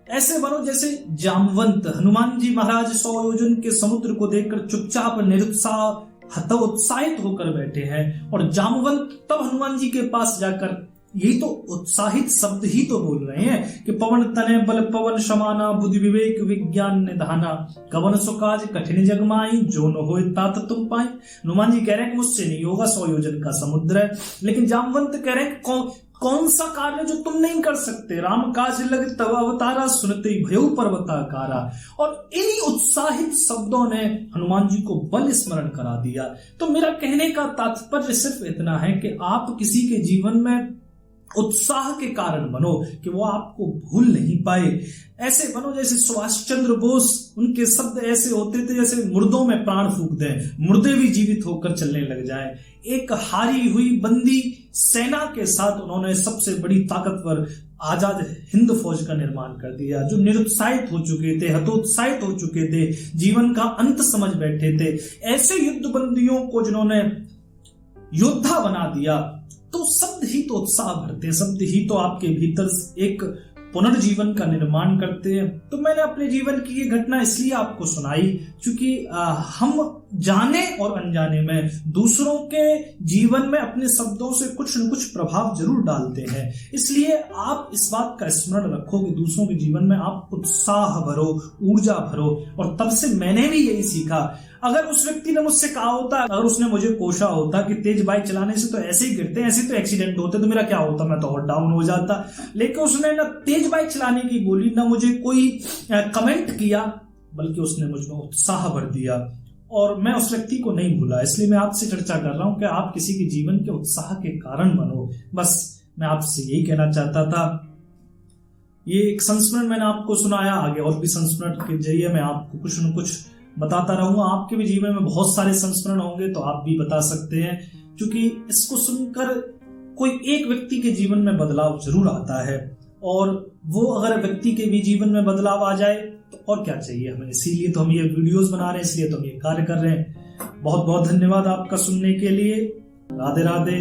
ऐसे बनो जैसे जामवंत। हनुमान जी महाराज 100 योजन के समुद्र को देखकर चुपचाप उत्साहित होकर बैठे हैं, और जामवंत तब हनुमान जी के पास जाकर यही तो उत्साहित शब्द ही तो बोल रहे हैं कि पवन तनय बल पवन समाना, बुद्धि विवेक विज्ञान निधाना, कवन सुकाज कठिन जगमाई, जो न होए तात तुम पाई। हनुमान जी कह रहे हैं कि मुझसे नहीं होगा, 100 योजन का समुद्र है। लेकिन जामवंत कह रहे हैं कौन सा कार्य जो तुम नहीं कर सकते, राम काज लग तब अवतारा, सुनते भयउ पर्वताकारा। और इन्हीं उत्साहित शब्दों ने हनुमान जी को बल स्मरण करा दिया। तो मेरा कहने का तात्पर्य सिर्फ इतना है कि आप किसी के जीवन में उत्साह के कारण बनो कि वो आपको भूल नहीं पाए। ऐसे बनो जैसे सुभाष चंद्र बोस, उनके शब्द ऐसे होते थे जैसे मुर्दों में प्राण फूंक दें, मुर्दे भी जीवित होकर चलने लग जाएं। एक हारी हुई बंदी सेना के साथ उन्होंने सबसे बड़ी ताकतवर आजाद हिंद फौज का निर्माण कर दिया। जो निरुत्साहित हो चुके थे, हतोत्साहित हो चुके थे, जीवन का अंत समझ बैठे थे, ऐसे युद्ध बंदियों को जिन्होंने योद्धा बना दिया। तो शब्द ही तो उत्साह भरते हैं, शब्द ही तो आपके भीतर एक पुनर्जीवन का निर्माण करते हैं। तो मैंने अपने जीवन की ये घटना इसलिए आपको सुनाई क्योंकि हम जाने और अनजाने में दूसरों के जीवन में अपने शब्दों से कुछ न कुछ प्रभाव जरूर डालते हैं। इसलिए आप इस बात का स्मरण रखो कि दूसरों के जीवन में आप उत्साह भरो, ऊर्जा भरो। और तब से मैंने भी यही सीखा। अगर उस व्यक्ति ने मुझसे कहा होता, अगर उसने मुझे कोशा होता कि तेज बाइक चलाने से तो ऐसे ही गिरते हैं, ऐसे तो एक्सीडेंट होते, तो मेरा क्या होता, मैं तो और डाउन हो जाता। लेकिन उसने ना तेज बाइक चलाने की बोली, ना मुझे कोई कमेंट किया, बल्कि उसने मुझ में उत्साह भर दिया। और मैं उस व्यक्ति को नहीं भूला। इसलिए मैं आपसे चर्चा कर रहा हूं कि आप किसी के जीवन के उत्साह के कारण बनो। बस मैं आपसे यही कहना चाहता था। ये एक संस्मरण मैंने आपको सुनाया, आगे और भी संस्मरण के जरिए मैं आपको कुछ न कुछ बताता रहूंगा। आपके भी जीवन में बहुत सारे संस्मरण होंगे तो आप भी बता सकते हैं, क्योंकि इसको सुनकर कोई एक व्यक्ति के जीवन में बदलाव जरूर आता है। और वो अगर व्यक्ति के भी जीवन में बदलाव आ जाए तो और क्या चाहिए हमें। इसीलिए तो हम ये वीडियोस बना रहे हैं, इसलिए तो हम ये कार्य कर रहे हैं। बहुत बहुत धन्यवाद आपका सुनने के लिए। राधे राधे।